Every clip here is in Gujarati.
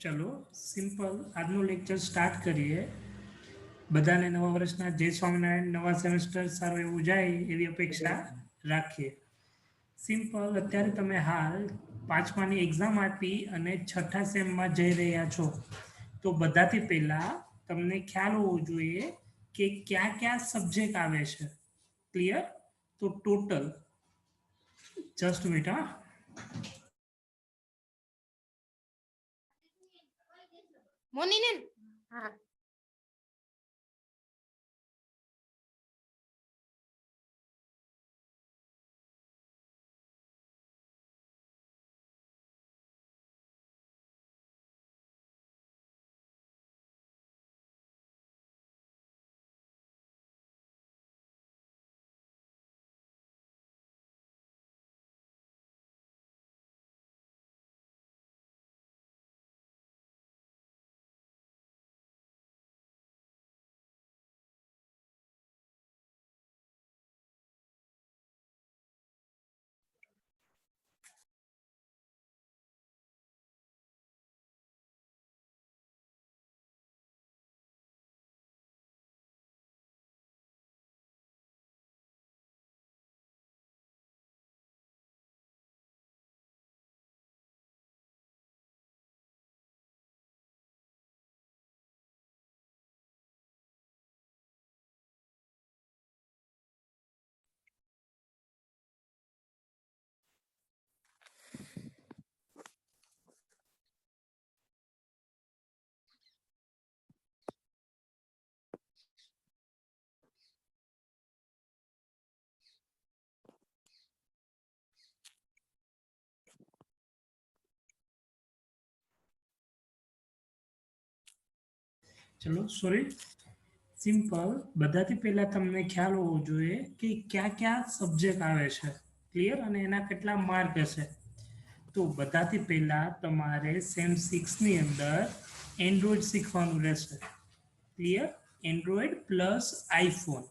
ચલો સિમ્પલ આજનો લેક્ચર સ્ટાર્ટ કરીએ. બધાને નવા વર્ષના જય સ્વામિનારાયણ, નવા સેમેસ્ટર સારું એવું જાય એવી અપેક્ષા રાખીએ. સિમ્પલ અત્યારે તમે હાલ 5માની એક્ઝામ આપી અને 6ઠ્ઠા સેમમાં જઈ રહ્યા છો. તો બધાથી પહેલા તમને ખ્યાલ હોવો જોઈએ કે કયા કયા સબ્જેક્ટ આવે છે. ક્લિયર? તો ટોટલ જસ્ટ મિનિટ હા. મોની ને હા ચલો સોરી. સિમ્પલ બધાથી પહેલા તમને ખ્યાલ હોવો જોઈએ કે કયા કયા સબ્જેક્ટ આવે છે. ક્લિયર? અને એના કેટલા માર્ક હશે. તો બધાથી પહેલા તમારે સેમ 6ની અંદર એન્ડ્રોઈડ શીખવાનું રહેશે. ક્લિયર? Android plus iPhone.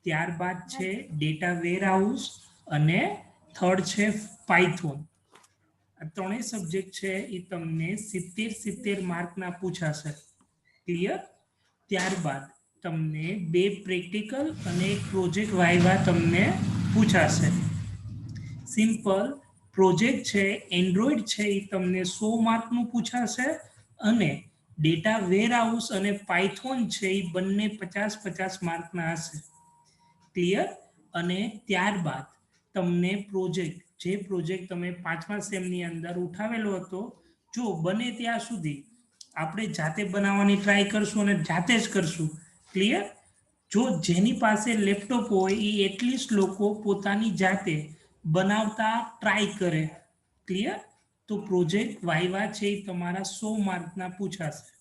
ત્યારબાદ છે ડેટા વેરહાઉસ અને થર્ડ છે પાયથોન. આ ત્રણેય સબ્જેક્ટ છે એ તમને 70 માર્કના પૂછાશે. ક્લિયર? ત્યારબાદ તમને 2 પ્રેક્ટિકલ અને એક પ્રોજેક્ટ વાયવા તમને પૂછાશે. સિમ્પલ પ્રોજેક્ટ છે એન્ડ્રોઈડ છે એ તમને 100 માર્કનું પૂછાશે અને ડેટા વેરહાઉસ અને પાયથોન છે એ બંને 50-50 માર્કના હશે. ક્લિયર? અને ત્યારબાદ તમને પ્રોજેક્ટ જે પ્રોજેક્ટ તમે 5મા સેમની અંદર ઉઠાવેલો હતો, જો બને ત્યાં સુધી આપણે જાતે બનાવવાની ટ્રાય કરશું અને જાતે જ કરશું. ક્લિયર? જો જેની પાસે લેપટોપ હોય એ એટલીસ્ટ લોકો પોતાની જાતે બનાવતા ટ્રાય કરે. ક્લિયર? તો પ્રોજેક્ટ વાયવા છે એ તમારા 100 માર્કના પૂછાશે.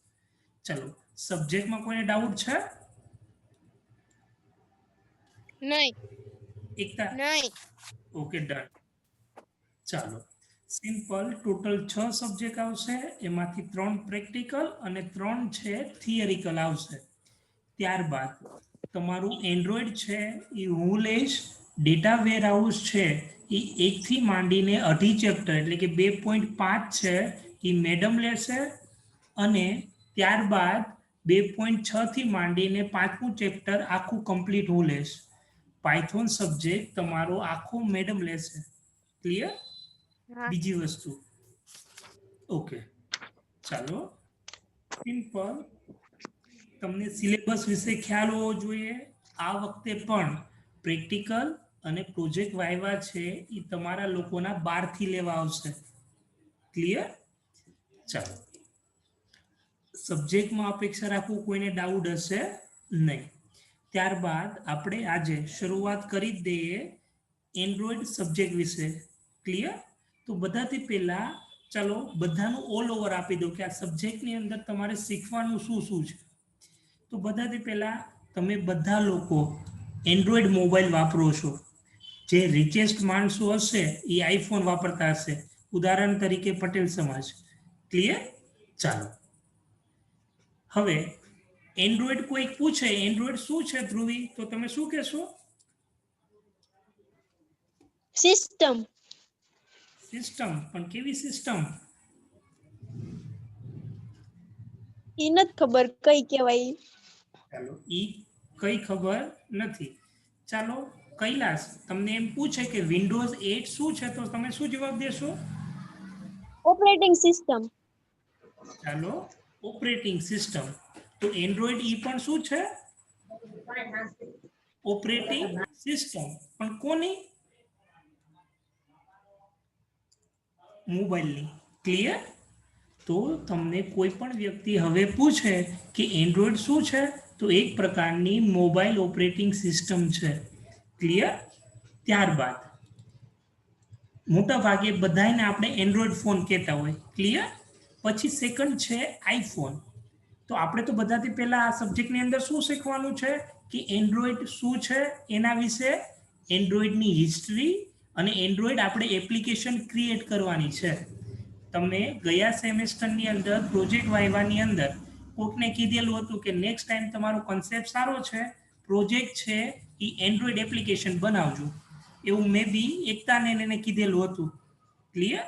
ચલો સબ્જેક્ટમાં કોઈને ડાઉટ છે? નહીં એકતા નહીં ઓકે ડન. ચાલો સિમ્પલ ટોટલ 6 સબ્જેક્ટ આવશે. એમાંથી 3 પ્રેક્ટિકલ અને 3 છે થિયરિકલ આવશે. ત્યારબાદ તમારું એન્ડ્રોઈડ છે એ હું લઈશ. ડેટા વેરહાઉસ છે એ 1 થી માંડીને 2.5 ચેપ્ટર એટલે કે 2.5 છે એ મેડમ લેશે અને ત્યારબાદ 2.6 થી માંડીને 5મું ચેપ્ટર આખું કમ્પ્લીટ હું લઈશ. પાયથોન સબ્જેક્ટ તમારો આખો મેડમ લેશે. ક્લિયર? હા બીજી વસ્તુ ઓકે ચાલો સિમ્પલ તમને સિલેબસ વિશે ખ્યાલ હોવો જોઈએ. આ વખતે પણ પ્રેક્ટિકલ અને પ્રોજેક્ટ વાયવા છે એ તમારા લોકોના 12થી લેવા આવશે. ક્લિયર? ચાલો સબ્જેક્ટમાં અપેક્ષા રાખવું કોઈને ડાઉટ હશે નહીં. ત્યારબાદ આપણે આજે શરૂઆત કરી જ દઈએ એન્ડ્રોઈડ સબ્જેક્ટ વિશે. ક્લિયર? તો બધાથી પહેલાં ચાલો બધાનું ઓલ ઓવર આપી દો કે આ સબ્જેક્ટની અંદર તમારે શીખવાનું શું શું છે. તો બધાથી પહેલાં તમે બધા લોકો એન્ડ્રોઈડ મોબાઈલ વાપરો છો. જે રિચેસ્ટ માણસો હશે એ આઈફોન વાપરતા હશે. ઉદાહરણ તરીકે પટેલ સમાજ. ક્લિયર? ચાલો હવે એન્ડ્રોઈડ કોઈ પૂછે એન્ડ્રોઈડ શું છે ધ્રુવી, તો તમે શું કહેશો? System system. પણ કેવી સિસ્ટમ? ઈ નથી ખબર કઈ કહેવાય. ચાલો ઈ કઈ ખબર નથી. ચાલો કૈલાસ તમને એમ પૂછે કે વિન્ડોઝ 8 શું છે તો તમે શું જવાબ દેશો? Operating system. ચાલો ઓપરેટિંગ સિસ્ટમ. તો એન્ડ્રોઈડ ઈ પણ શું છે? Operating system. પણ કોની? મોબાઈલની. ક્લિયર? તો તમને કોઈ પણ વ્યક્તિ હવે પૂછે કે એન્ડ્રોઈડ શું છે તો એક પ્રકારની મોબાઈલ ઓપરેટિંગ સિસ્ટમ છે. ક્લિયર? ત્યારબાદ મોટા ભાગે બધાને આપણે એન્ડ્રોઈડ ફોન કહેતા હોય. ક્લિયર? પછી સેકન્ડ છે આઈફોન. તો આપણે તો બધાથી પહેલા આ સબ્જેક્ટની અંદર શું શીખવાનું છે કે એન્ડ્રોઈડ શું છે એના વિશે, એન્ડ્રોઈડની હિસ્ટ્રી અને એન્ડ્રોઈડ આપણે એપ્લિકેશન ક્રિએટ કરવાની છે. તમે ગયા સેમેસ્ટરની અંદર પ્રોજેક્ટ વાયવાની અંદર કોકને કીધેલું હતું કે નેક્સ્ટ ટાઈમ તમારો કન્સેપ્ટ સારો છે, પ્રોજેક્ટ છે એ એન્ડ્રોઈડ એપ્લિકેશન બનાવજો, એવું મે બી એકતાને એને કીધેલું હતું. ક્લિયર?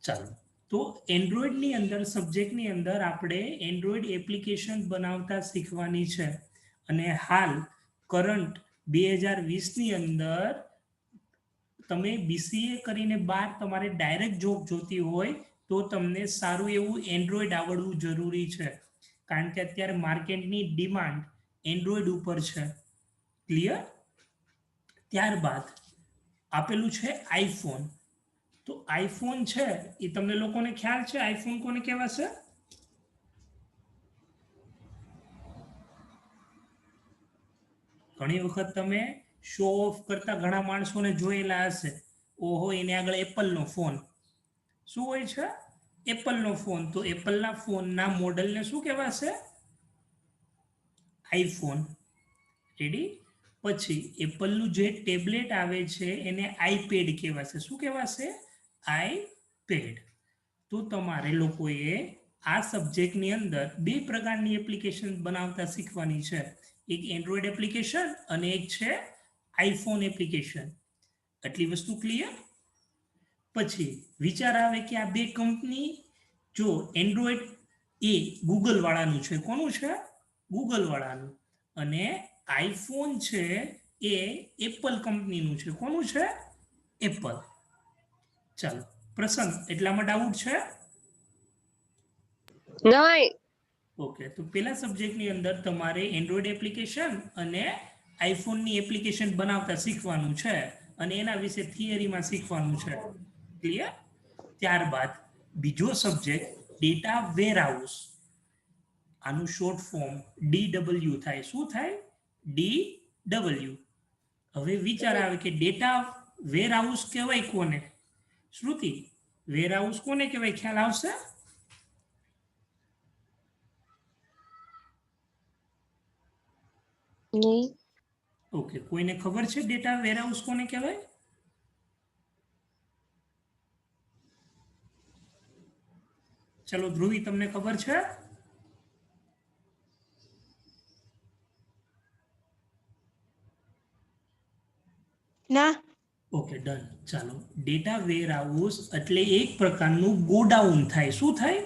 ચાલો તો એન્ડ્રોઈડની અંદર સબ્જેક્ટની અંદર આપણે એન્ડ્રોઈડ એપ્લિકેશન બનાવતા શીખવાની છે. અને હાલ કરંટ 2020ની અંદર તમે BCA કરીને બહાર તમારે ડાયરેક્ટ જોબ જોતી હોય તો તમને સારું એવું એન્ડ્રોઈડ આવડવું જરૂરી છે. કારણ કે અત્યારે માર્કેટની ડિમાન્ડ એન્ડ્રોઈડ ઉપર છે. ક્લિયર? ત્યારબાદ આપેલું છે આઈફોન. તો આઈફોન છે એ તમને લોકોને ખ્યાલ છે આઈફોન કોને કહેવાશે? ઘણી વખત તમે શો ઓફ કરતા ઘણા માણસોને જોયેલા હશે. ઓહો એને આગળ એપલનો ફોન. શું હોય છે? એપલનો ફોન. તો એપલના ફોનના મોડલને શું કહેવાશે? આઈફોન. રેડી? પછી એપલનું જે ટેબ્લેટ આવે છે એને આઈપેડ કહેવાશે. શું કહેવાશે? આઈપેડ. તો તમારે લોકોએ આ સબ્જેક્ટની અંદર બે પ્રકારની એપ્લિકેશન બનાવતા શીખવાની છે. એક એન્ડ્રોઈડ એપ્લિકેશન અને એક છે આઈફોન એપ્લિકેશન. આટલી વસ્તુ ક્લિયર? પછી વિચાર આવે કે આ બે કંપની, જો એન્ડ્રોઈડ એ ગૂગલ વાળાનું છે. કોનું છે? ગૂગલ વાળાનું. અને આઈફોન છે એ એપલ કંપનીનું છે. કોનું છે? એપલ. ચાલો પ્રસન્ન એટલામાં ડાઉટ છે? નહીં. ઓકે, તો પેલા સબ્જેક્ટની અંદર તમારે એન્ડ્રોઈડ એપ્લિકેશન અને આઈફોનની એપ્લિકેશન બનાવતા શીખવાનું છે અને એના વિશે થિયરીમાં શીખવાનું છે. ક્લિયર? ત્યારબાદ બીજો સબ્જેક્ટ ડેટા વેરહાઉસ. આનું શોર્ટ ફોર્મ DW થાય. શું થાય? DW. હવે વિચાર આવે કે ડેટા વેરહાઉસ કહેવાય કોને? શ્રુતિ, વેરહાઉસ કોને કહેવાય? ખ્યાલ આવશે? નહીં. ઓકે, કોઈને ખબર છે ડેટા વેરહાઉસ કોને કહેવાય? ચલો ધ્રુવી, તમને ખબર છે? ના. Okay done. ચાલો, ડેટા વેરહાઉસ એટલે એક પ્રકારનું ગોડાઉન થાય. શું થાય?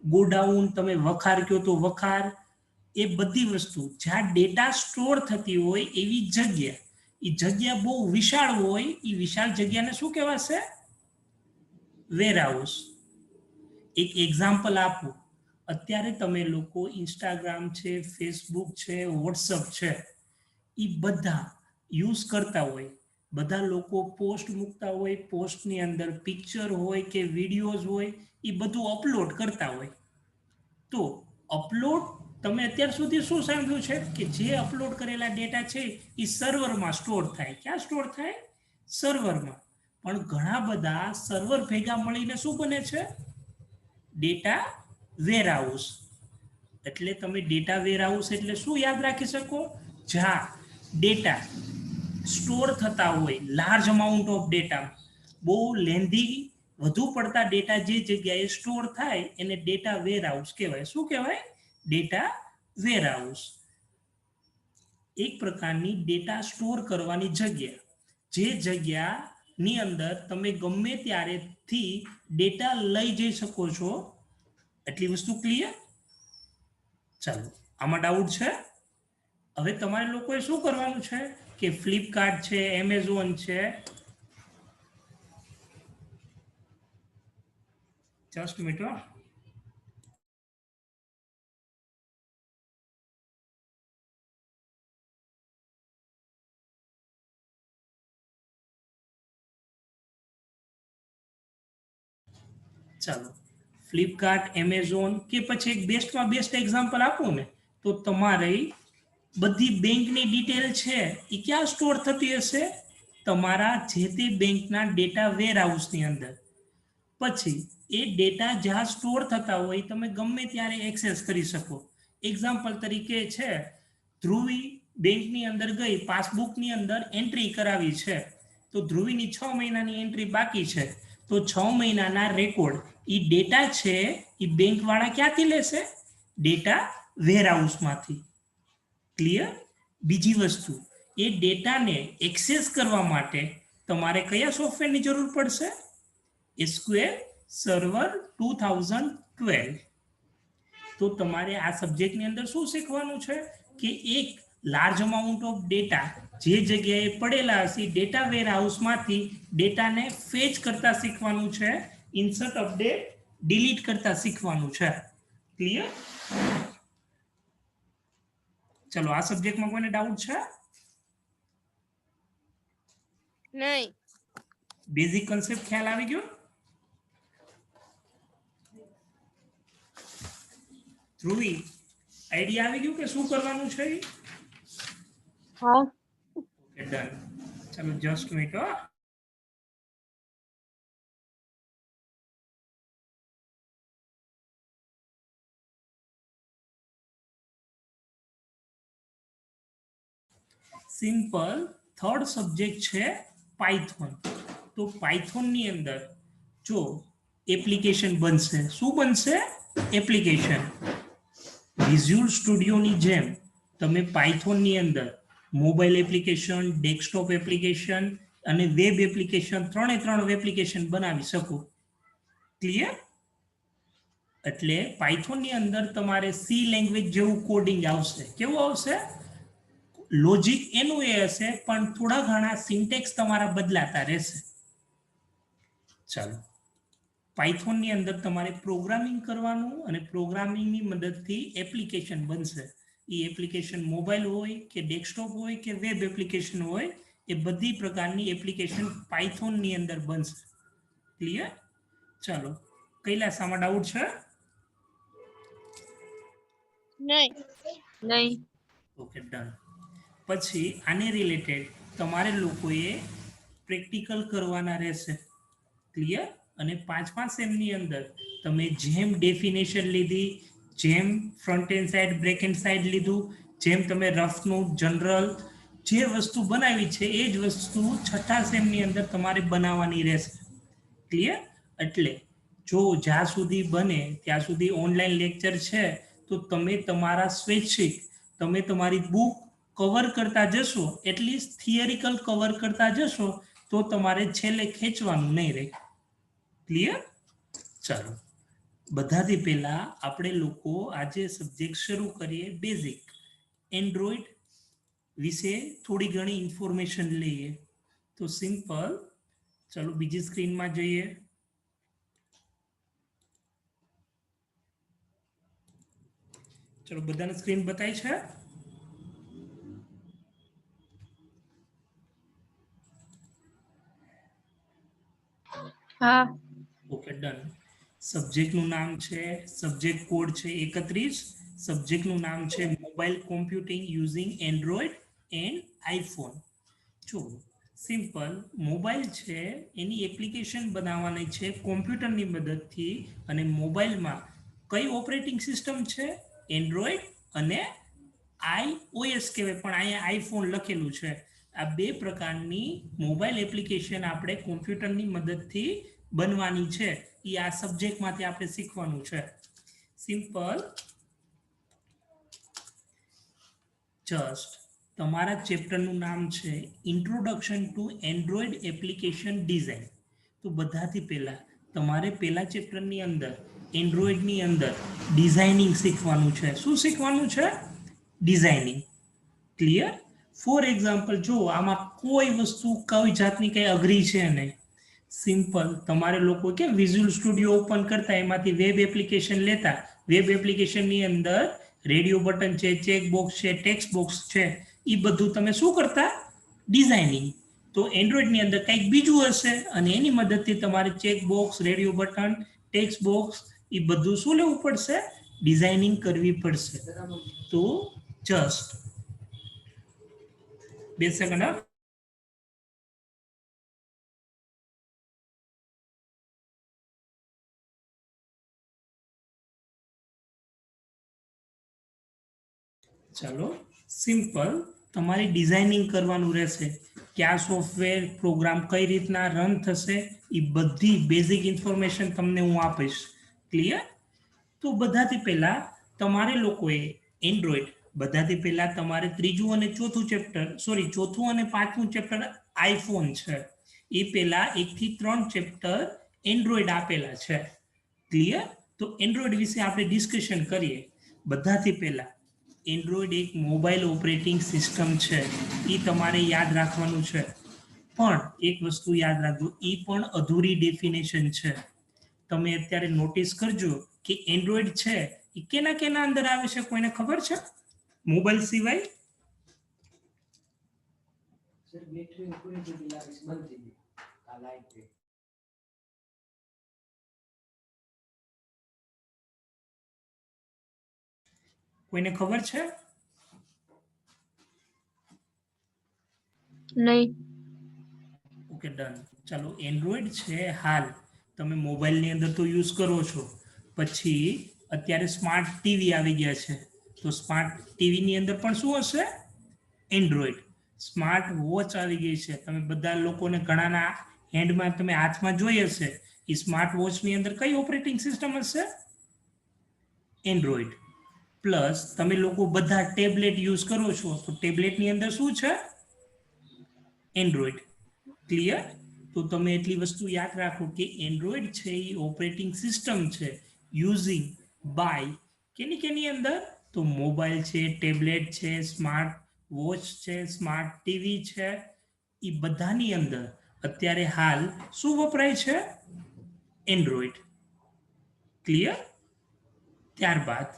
ગોડાઉન. તમે વખાર કહો તો વખાર. એ બધી વસ્તુ જ્યાં ડેટા સ્ટોર થતી હોય એવી જગ્યા. એ જગ્યા બહુ વિશાળ હોય, એ વિશાળ જગ્યાને શું કહેવાશે? વેરહાઉસ. એક એક્ઝામ્પલ આપું. અત્યારે તમે લોકો ઇન્સ્ટાગ્રામ છે, ફેસબુક છે, વોટ્સઅપ છે, એ બધા યુઝ કરતા હોય. બધા લોકો પોસ્ટ મૂકતા હોય, પોસ્ટની અંદર પિક્ચર હોય કે વિડીયોઝ હોય, એ બધું અપલોડ કરતા હોય. તો અપલોડ તમે અત્યાર સુધી શું સાંભળ્યું છે કે જે અપલોડ કરેલા ડેટા છે એ સર્વરમાં સ્ટોર થાય. ક્યાં સ્ટોર થાય? સર્વરમાં. પણ ઘણા બધા સર્વર ભેગા મળીને શું બને છે? Data warehouse. એટલે તમે ડેટા વેરહાઉસ એટલે શું યાદ રાખી શકો? જ્યાં ડેટા સ્ટોર થતા હોય, લાર્જ અમાઉન્ટ ઓફ ડેટા, બહુ લેન્ધી વધુ પડતા ડેટા જે જગ્યાએ સ્ટોર થાય એને ડેટા વેરહાઉસ કહેવાય. શું કહેવાય? Data warehouse. એક પ્રકારની ડેટા સ્ટોર કરવાની જગ્યા. જે જગ્યાની અંદર તમે ગમે ત્યારેથી ડેટા લઈ જઈ શકો છો. એટલી વસ્તુ ક્લિયર? ચાલો આમાં ડાઉટ છે? હવે તમારે લોકોએ શું કરવાનું છે કે ફ્લિપકાર્ટ છે, એમેઝોન છે, જસ્ટ મિનિટ, ચાલો ફ્લિપકાર્ટ, એમેઝોન કે પછી એક બેસ્ટમાં બેસ્ટ એક્ઝામ્પલ આપું ને તો તમારે બધી બેંકની ડિટેલ છે એ ક્યાં સ્ટોર થતી હશે? તમારા જે તે બેંકના ડેટા વેર હાઉસની અંદર. પછી એ ડેટા જ્યાં સ્ટોર થતા હોય તમે ગમે ત્યારે એક્સેસ કરી શકો. એક્ઝામ્પલ તરીકે છે ધ્રુવી બેંકની અંદર ગઈ, પાસબુકની અંદર એન્ટ્રી કરાવી છે, તો ધ્રુવીની 6 મહિનાની એન્ટ્રી બાકી છે, તો 6 મહિનાના રેકોર્ડ એ ડેટા છે એ બેંકવાળા ક્યાંથી લેશે? ડેટા વેરહાઉસમાંથી. ક્લિયર? બીજી વસ્તુ, એ ડેટાને એક્સેસ કરવા માટે તમારે કયા સોફ્ટવેરની જરૂર પડશે? SQL server 2012. તો તમારે આ સબ્જેક્ટની અંદર શું શીખવાનું છે કે એક લાર્જ અમાઉન્ટ ઓફ ડેટા જે જગ્યાએ પડેલા હશે ડેટા વેરહાઉસમાંથી ડેટાને ફેચ કરતા શીખવાનું છે, ઇન્સર્ટ, અપડેટ, ડિલીટ કરતા શીખવાનું છે. ક્લિયર? ચલો આ સબ્જેક્ટમાં કોઈને ડાઉટ છે? નહીં. બેઝિક કન્સેપ્ટ ખ્યાલ આવી ગયો? ધ્રુવી આઈડિયા આવી ગયું કે શું કરવાનું છે? હા. Okay done. ચલો just minute. Simple third subject છે પાયથોન. તો પાયથોનની અંદર જો એપ્લિકેશન બનશે, શું બનશે? એપ્લિકેશન. વિઝ્યુઅલ સ્ટુડિયોની જેમ તમે પાયથોનની અંદર મોબાઈલ એપ્લિકેશન, ડેસ્કટોપ એપ્લિકેશન અને વેબ એપ્લિકેશન ત્રણ એપ્લિકેશન બનાવી શકો. ક્લિયર? એટલે પાયથોનની અંદર તમારે સી લેંગ્વેજ જેવું કોડિંગ આવશે. કેવું આવશે? લોજિક એનું એ હશે પણ થોડા ઘણા સિન્ટેક્સ તમારા બદલાતા રહેશે. ચાલો પાયથોનની અંદર તમારે પ્રોગ્રામિંગ કરવાનું અને પ્રોગ્રામિંગની મદદથી એપ્લિકેશન બનશે. એ એપ્લિકેશન મોબાઈલ હોય કે ડેસ્કટોપ હોય કે વેબ એપ્લિકેશન હોય, એ બધી પ્રકારની એપ્લિકેશન પાયથોનની અંદર બનશે. ક્લિયર? ચાલો કૈલાસ આમાં ડાઉટ છે? નહીં. નહીં. Okay done. પછી આને રિલેટેડ તમારે લોકોએ પ્રેક્ટિકલ કરવાના રહેશે. ક્લિયર? અને 5 સેમની અંદર તમે જેમ ડેફિનેશન લીધી, જેમ front and side, break and side લીધું, જેમ તમે રફનું જનરલ જે વસ્તુ બનાવી છે એ જ વસ્તુ 6થા સેમની અંદર તમારે બનાવવાની રહેશે. ક્લિયર? એટલે જો જ્યાં સુધી બને ત્યાં સુધી ઓનલાઈન લેક્ચર છે, તો તમે તમારા સ્વૈચ્છિક તમે તમારી બુક કવર કરતા જશો, એટલીસ્ટ થિયરિકલ કવર કરતા જશો, તો તમારે છેલ્લે ખેંચવાનું નહીં રહે. ક્લિયર? ચાલો બધાથી પહેલા આપણે લોકો આજે સબ્જેક્ટ શરૂ કરીએ બેઝિક એન્ડ્રોઈડ વિશે થોડી ઘણી ઇન્ફોર્મેશન લઈએ. તો સિમ્પલ, ચાલો બીજી સ્ક્રીનમાં જઈએ. ચલો બધાને સ્ક્રીન બતાવી છે? હા. Okay done. સબ્જેક્ટનું નામ છે, સબ્જેક્ટ કોડ છે 31. સબ્જેક્ટનું નામ છે mobile computing using Android and iPhone. જો સિમ્પલ મોબાઈલ છે એની એપ્લિકેશન બનાવવાની છે કોમ્પ્યુટરની મદદથી, અને મોબાઈલમાં કઈ ઓપરેટિંગ સિસ્ટમ છે? એન્ડ્રોઈડ અને iOS કહેવાય, પણ અહીંયા આઈફોન લખેલું છે. આ બે પ્રકારની મોબાઈલ એપ્લિકેશન આપણે કોમ્પ્યુટરની મદદથી બનવાની છે. એ આ સબ્જેક્ટમાંથી આપણે શીખવાનું છે. સિમ્પલ જસ્ટ તમારા ચેપ્ટરનું નામ છે introduction to Android application design. તો બધાથી પહેલાં તમારે પહેલા ચેપ્ટરની અંદર એન્ડ્રોઈડની અંદર ડિઝાઇનિંગ શીખવાનું છે. શું શીખવાનું છે? ડિઝાઇનિંગ. ક્લિયર? ફોર એક્ઝામ્પલ જો આમાં કોઈ વસ્તુ કઈ જાતની કઈ અઘરી છે નહીં. સિમ્પલ. તમારે લોકો કે વિઝ્યુઅલ સ્ટુડિયો ઓપન કરતા એમાંથી વેબ એપ્લિકેશન લેતા, વેબ એપ્લિકેશનની અંદર રેડિયો બટન છે, ચેકબોક્સ છે, ટેક્સ્ટ બોક્સ છે, એ બધું તમે શું કરતા? ડિઝાઇનિંગ. તો એન્ડ્રોઈડની અંદર કંઈક બીજું હશે અને એની મદદથી તમારે checkbox, radio button, text box એ બધું શું લેવું પડશે? ડિઝાઇનિંગ કરવી પડશે. તો જસ્ટ 2 સેકન્ડ. ચાલો, સિમ્પલ. તમારે ડિઝાઇનિંગ કરવાનું રહેશે. કયા સોફ્ટવેર, પ્રોગ્રામ કઈ રીતના રન થશે, એ બધી બેઝિક ઇન્ફોર્મેશન તમને હું આપીશ. ક્લિયર? તો બધાથી પહેલા તમારે લોકોએ એન્ડ્રોઈડ, બધાથી પહેલા તમારે ત્રીજું અને ચોથું ચેપ્ટર, ચોથું અને પાંચમું ચેપ્ટર આઈફોન છે, એ પહેલા 1 થી 3 ચેપ્ટર એન્ડ્રોઈડ આપેલા છે. ક્લિયર? તો એન્ડ્રોઈડ વિશે આપણે ડિસ્કશન કરીએ. બધાથી પહેલા એન્ડ્રોઈડ એક મોબાઈલ ઓપરેટિંગ સિસ્ટમ છે, એ તમારે યાદ રાખવાનું છે. પણ એક વસ્તુ યાદ રાખજો, એ પણ અધૂરી ડેફિનેશન છે. તમે અત્યારે નોટિસ કરજો કે એન્ડ્રોઈડ છે એ કેના કેના અંદર આવે છે, કોઈને ખબર છે? મોબાઈલ સિવાય? કોઈને ખબર છે? નહીં. Okay, done. ચાલો, એન્ડ્રોઈડ છે હાલ તમે મોબાઈલની અંદર તો યુઝ કરો છો. પછી અત્યારે સ્માર્ટ ટીવી આવી ગયા છે, તો સ્માર્ટ ટીવીની અંદર પણ શું હશે? એન્ડ્રોઈડ. સ્માર્ટ વોચ આવી ગઈ છે, તમે બધા લોકોને ઘણાના હેન્ડમાં તમે હાથમાં જોઈ હશે. એ સ્માર્ટ વોચની અંદર કઈ ઓપરેટિંગ સિસ્ટમ હશે? એન્ડ્રોઈડ. પ્લસ તમે લોકો બધા ટેબ્લેટ યુઝ કરો છો, તો ટેબ્લેટની અંદર શું છે? એન્ડ્રોઈડ. ક્લિયર? તો તમે એટલી વસ્તુ યાદ રાખો કે એન્ડ્રોઈડ છે એ ઓપરેટિંગ સિસ્ટમ છે યુઝિંગ બાય કેની અંદર? તો મોબાઈલ છે, ટેબ્લેટ છે, સ્માર્ટ વોચ છે, સ્માર્ટ ટીવી છે, એ બધાની અંદર અત્યારે હાલ શું વપરાય છે? એન્ડ્રોઈડ. ક્લિયર? ત્યારબાદ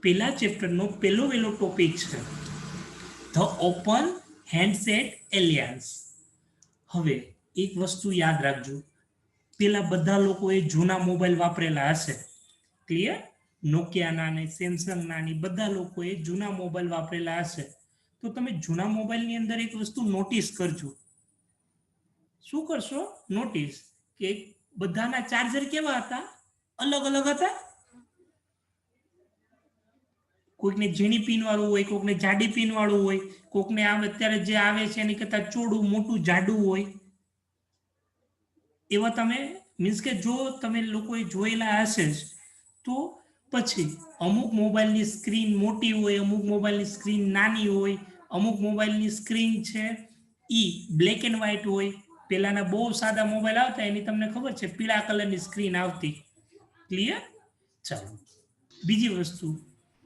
પહેલા ચેપ્ટરનો પહેલો વહેલો ટોપિક છે ધ ઓપન હેન્ડસેટ એલિયન્સ. હવે એક વસ્તુ યાદ રાખજો, પેલા બધા લોકોએ જૂના મોબાઈલ વાપરેલા હશે. ક્લિયર? નોકિયાના ને સેમસંગના ને બધા લોકોએ જૂના મોબાઈલ વાપરેલા હશે. તો તમે જૂના મોબાઈલની અંદર એક વસ્તુ નોટિસ કરજો. શું કરશો? નોટિસ કે બધાના ચાર્જર કેવા હતા? અલગ અલગ હતા. કોઈકને ઝીણી પિન વાળું હોય, કોઈકને જાડી પિન વાળું હોય, કોઈકને અત્યારે જે આવે છે એની કરતાં ચોડું મોટું જાડું હોય. એવા તમે મીન્સ કે જો તમે લોકોએ જોયેલા હશે જ, તો પછી અમુક મોબાઈલની સ્ક્રીન મોટી હોય, અમુક મોબાઈલની સ્ક્રીન નાની હોય, અમુક મોબાઈલની સ્ક્રીન છે ઈ બ્લેક એન્ડ વ્હાઇટ હોય. પહેલાના બહુ સાદા મોબાઈલ આવતા એની તમને ખબર છે પીળા કલરની સ્ક્રીન આવતી. ક્લિયર? ચાલો, બીજી વસ્તુ,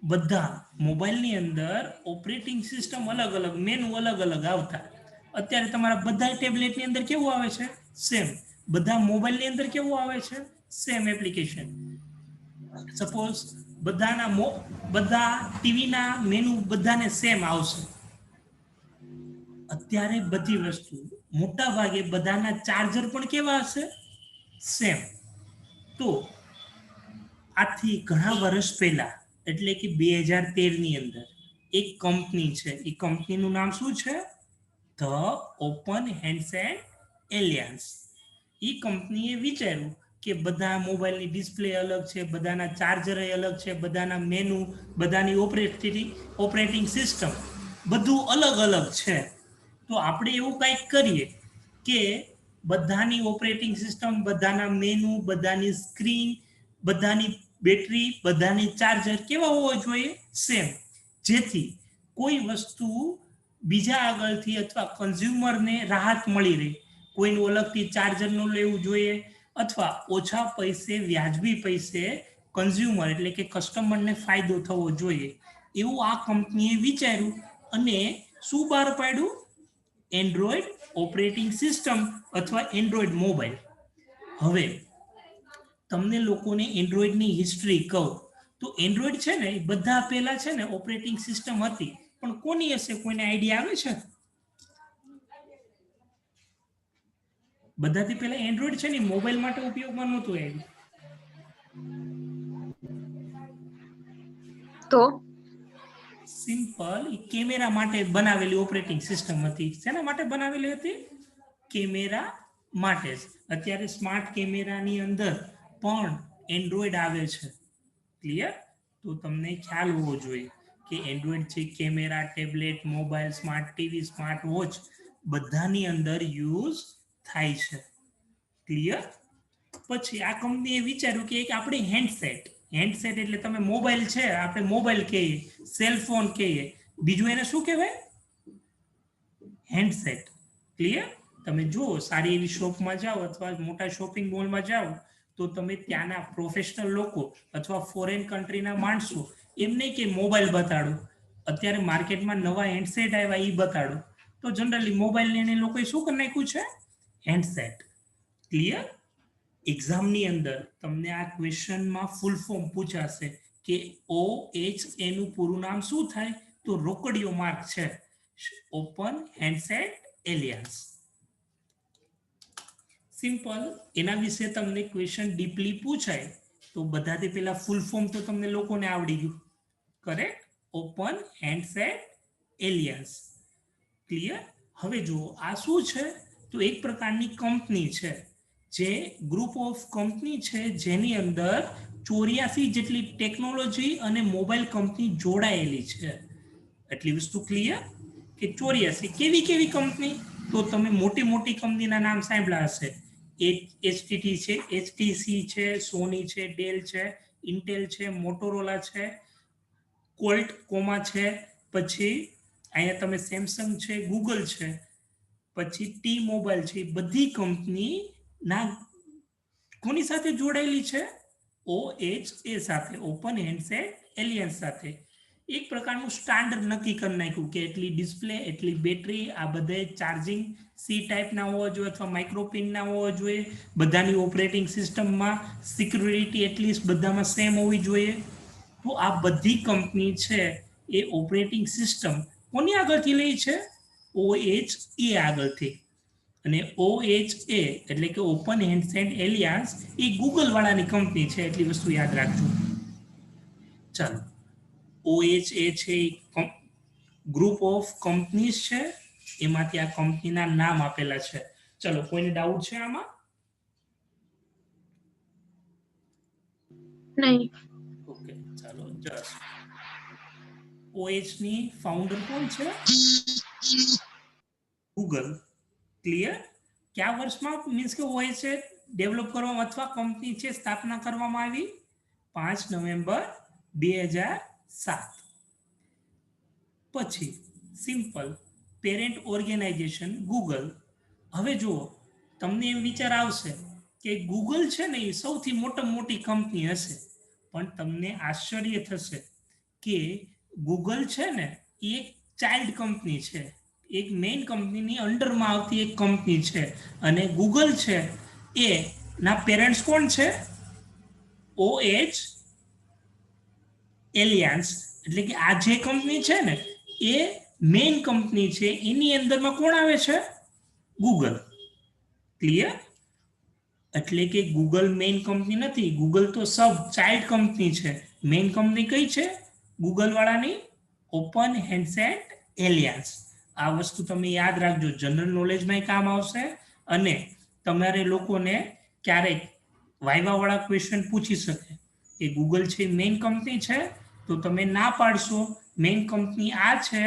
બધા મોબાઈલની અંદર ઓપરેટિંગ સિસ્ટમ અલગ અલગ, મેનુ અલગ અલગ આવતા. અત્યારે તમારા બધા ટેબ્લેટની અંદર કેવું આવે છે? સેમ. બધા મોબાઈલની અંદર કેવું આવે છે? Same application. સપોઝ બધા ટીવીના મેનુ બધાને સેમ આવશે. અત્યારે બધી વસ્તુ મોટા ભાગે બધાના ચાર્જર પણ કેવા હશે? સેમ. તો આથી ઘણા વર્ષ પહેલા, એટલે કે 2013ની અંદર એક કંપની છે, એ કંપનીનું નામ શું છે? The open handset alliance. એ કંપનીએ વિચાર્યું કે બધા મોબાઈલની ડિસ્પ્લે અલગ છે, બધાના ચાર્જર અલગ છે, બધાના મેનુ, બધાની ઓપરેટિંગ સિસ્ટમ બધું અલગ અલગ છે. તો આપણે એવું કંઈક કરીએ કે બધાની ઓપરેટિંગ સિસ્ટમ, બધાના મેનુ, બધાની સ્ક્રીન, બધાની બેટરી, બધાની ચાર્જર કેવા હોવો જોઈએ? સેમ. જેથી કોઈ વસ્તુ બીજા આગળથી અથવા કન્ઝ્યુમરને રાહત મળી રહે. કોઈનું અલગથી ચાર્જર ન લેવું જોઈએ, અથવા ઓછા પૈસે, વ્યાજબી પૈસે કન્ઝ્યુમર એટલે કે કસ્ટમરને ફાયદો થવો જોઈએ એવું આ કંપનીએ વિચાર્યું અને શું બહાર પાડ્યું? એન્ડ્રોઈડ ઓપરેટિંગ સિસ્ટમ અથવા એન્ડ્રોઈડ મોબાઈલ. હવે તમને લોકોને એન્ડ્રોઈડની હિસ્ટ્રી કહું તો એન્ડ્રોઈડ છે ને એ બધા પહેલા છે ને ઓપરેટિંગ સિસ્ટમ હતી, પણ કોની હશે? કોઈને આઈડિયા આવે છે? બધાથી પહેલા એન્ડ્રોઈડ છે ને મોબાઈલ માટે ઉપયોગમાં નહોતું આવ્યું. તો સિમ્પલ, કેમેરા માટે બનાવેલી ઓપરેટિંગ સિસ્ટમ હતી. શેના માટે બનાવેલી હતી? કેમેરા માટે જ. અત્યારે સ્માર્ટ કેમેરાની અંદર પણ એન્ડ્રોઈડ આવે છે. ક્લિયર? તો તમને ખ્યાલ હોવો જોઈએ કે એન્ડ્રોઈડ છે camera, tablet, mobile, smart TV, smart watch બધાની અંદર યુઝ થાય છે. ક્લિયર? પછી આ કંપનીએ વિચાર્યું કે એક આપણે હેન્ડસેટ એટલે તમે મોબાઈલ છે, આપણે મોબાઈલ કહીએ, સેલફોન કહીએ, બીજું એને શું કહેવાય? હેન્ડસેટ. ક્લિયર? તમે જુઓ સારી એવી શોપમાં જાઓ અથવા મોટા શોપિંગ મોલમાં જાઓ તો તમે ત્યાંના પ્રોફેશનલ લોકો અથવા ફોરેન કન્ટ્રીના માણસો એમ નહીં કે મોબાઈલ બતાડો, અત્યારે માર્કેટમાં નવા હેન્ડસેટ આવ્યા એ બતાડો, તો જનરલી મોબાઈલને એને લોકોએ શું કરી નાખ્યું છે? હેન્ડસેટ. ક્લિયર? એક્ઝામની અંદર તમને આ ક્વેશ્ચનમાં ફૂલ ફોર્મ પૂછાશે કે OHA નું પૂરું નામ શું થાય? તો રોકડિયો માર્ક છે, ઓપન હેન્ડસેટ એલિયન્સ. સિમ્પલ. એના વિશે તમને ક્વેશ્ચન ડીપલી પૂછાય તો બધાથી પહેલા ફૂલ ફોર્મ તો તમને લોકોને આવડી ગયું. Correct? Open handset aliens. Clear? હવે જુઓ આ શું છે? તો એક પ્રકારની કંપની છે, જે ગ્રુપ ઓફ કંપની છે જેની અંદર 84 જેટલી ટેકનોલોજી અને મોબાઈલ કંપની જોડાયેલી છે. એટલી વસ્તુ ક્લિયર? કે 84 કેવી કંપની? તો તમે મોટી કંપનીના નામ સાંભળ્યા હશે. HTC છે, સોની છે, ડેલ છે, ઇન્ટેલ છે, મોટોરોલા છે, કોલ્ટકોમા છે, પછી અહીંયા તમે સેમસંગ છે, ગૂગલ છે, પછી ટી મોબાઈલ છે. બધી કંપની ના કોની સાથે જોડાયેલી છે? OHA સાથે, ઓપન હેન્ડસેટ એલિયન્સ સાથે. એક પ્રકારનું સ્ટાન્ડર્ડ નક્કી કરી નાખ્યું કે એટલી ડિસ્પ્લે, એટલી બેટરી, આ બધે ચાર્જિંગ સી ટાઈપના હોવા જોઈએ અથવા માઇક્રોપિનના હોવા જોઈએ, બધાની ઓપરેટિંગ સિસ્ટમમાં સિક્યુરિટી એટલીસ્ટ બધામાં સેમ હોવી જોઈએ. તો આ બધી કંપની છે એ ઓપરેટિંગ સિસ્ટમ કોની આગળથી લે છે? OHA આગળથી. અને OHA એટલે કે ઓપન હેન્ડસેટ એલિયન્સ એ ગૂગલ વાળાની કંપની છે, એટલી વસ્તુ યાદ રાખજો. ચાલો, OHA છે ગ્રુપ ઓફ કંપનીઝ છે, એમાંથી આ કંપનીના નામ આપેલા છે. ચલો, કોઈને ડાઉટ છે આમાં? નહીં. ઓકે, ચાલો. જસ્ટ OH ની ફાઉન્ડર કોણ છે? ગૂગલ. ક્લિયર? કયા વર્ષમાં મીન્સ કે OHA ડેવલપ કરવામાં અથવા કંપની છે સ્થાપના કરવામાં આવી? 5 નવેમ્બર 2007. પછી સિમ્પલ, પેરેન્ટ ઓર્ગેનાઇઝેશન ગૂગલ. હવે જુઓ, તમને એમ વિચાર આવશે કે ગૂગલ છે ને એ સૌથી મોટી કંપની હશે, પણ તમને આશ્ચર્ય થશે કે ગૂગલ છે ને એ એક ચાઇલ્ડ કંપની છે, એક મેઇન કંપનીની અંડરમાં આવતી એક કંપની છે. અને ગૂગલ છે એ ના પેરેન્ટ્સ કોણ છે? OH aliens. એટલે કે આ જે કંપની છે ને એ મેઇન કંપની છે, એની અંદરમાં કોણ આવે છે? ગૂગલ. ક્લિયર? એટલે કે ગૂગલ મેઇન કંપની નથી, ગૂગલ તો સબ ચાઇલ્ડ કંપની છે. મેઇન કંપની કઈ છે ગૂગલ વાળાની? Open handset alliance. આ વસ્તુ તમે યાદ રાખજો, જનરલ નોલેજમાં કામ આવશે. અને તમારે લોકોને ક્યારેક વાઇવા વાળા ક્વેશ્ચન પૂછી શકે કે ગૂગલ છે મેઇન કંપની છે, તો તમે ના પાડશો મેઇન કંપની આ છે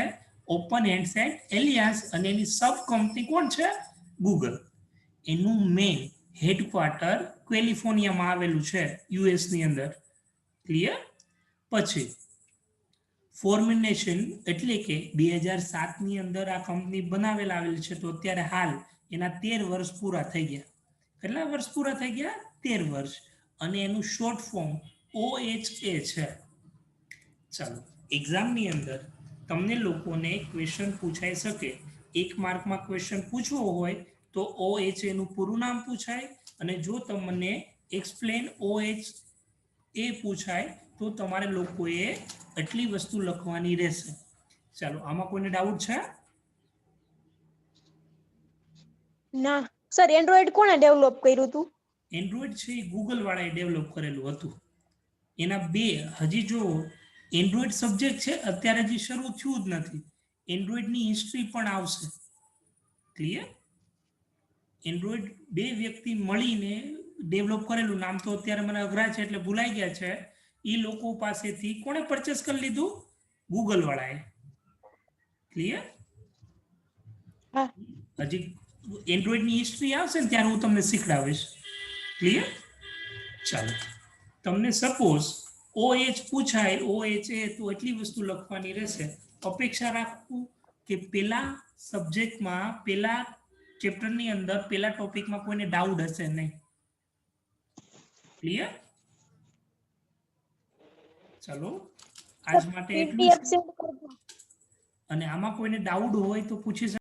ઓપન હેન્ડસેટ એલિયન્સ, અને એની સબ કંપની કોણ છે? ગૂગલ. એનું મેઇન હેડક્વાર્ટર કેલિફોર્નિયામાં આવેલું છે, US ની અંદર. ક્લિયર? પછી ફોર્મેશન એટલે કે 2007 ની અંદર આ કંપની આવેલી છે, તો અત્યારે હાલ એના 13 વર્ષ પૂરા થઈ ગયા. કેટલા વર્ષ પૂરા થઈ ગયા? 13 વર્ષ. અને એનું શોર્ટ ફોર્મ OHA છે. ચાલો એક્ઝામની અંદર તમને લોકોને ક્વેશ્ચન પૂછાઈ શકે. 1 માર્કમાં ક્વેશ્ચન પૂછવો હોય તો OHA નું પૂરું નામ પૂછાય, અને જો તમને એક્સપ્લેન OHA પૂછાય તો તમારે લોકોએ આટલી વસ્તુ લખવાની રહેશે. ચાલો આમાં કોઈને ડાઉટ છે? ના સર, એન્ડ્રોઈડ કોણે ડેવલપ કર્યું હતું? એન્ડ્રોઈડ છે એ ગૂગલ વાળાએ ડેવલપ કરેલું હતું. એના બે હજી જો એન્ડ્રોઈડ સબ્જેક્ટ છે અત્યારે હજી શરૂ થયું જ નથી. એન્ડ્રોઈડની હિસ્ટ્રી પણ આવશે. ક્લિયર? એન્ડ્રોઈડ બે વ્યક્તિ મળીને ડેવલપ કરેલું, નામ તો અત્યારે મને અઘરા છે એટલે ભૂલાઈ ગયા છે. એ લોકો પાસેથી કોણે પરચેસ કરી લીધું? ગૂગલ વાળાએ. ક્લિયર? હા. હજી એન્ડ્રોઈડની હિસ્ટ્રી આવશે ને ત્યારે હું તમને શીખડાવીશ. ક્લિયર? ચાલો તમને સપોઝ OH પૂછાય, OHA તો એટલી વસ્તુ લખવાની રહેશે. અપેક્ષા રાખું કે પેલા સબ્જેક્ટમાં, પેલા ચેપ્ટરની અંદર, પેલા ટોપિકમાં કોઈને ડાઉટ હશે નહીં. ક્લિયર? ચાલો આજ માટે એટલું જ. PDF સેન્ડ કરજો. અને આમાં કોઈને ડાઉટ હોય તો પૂછી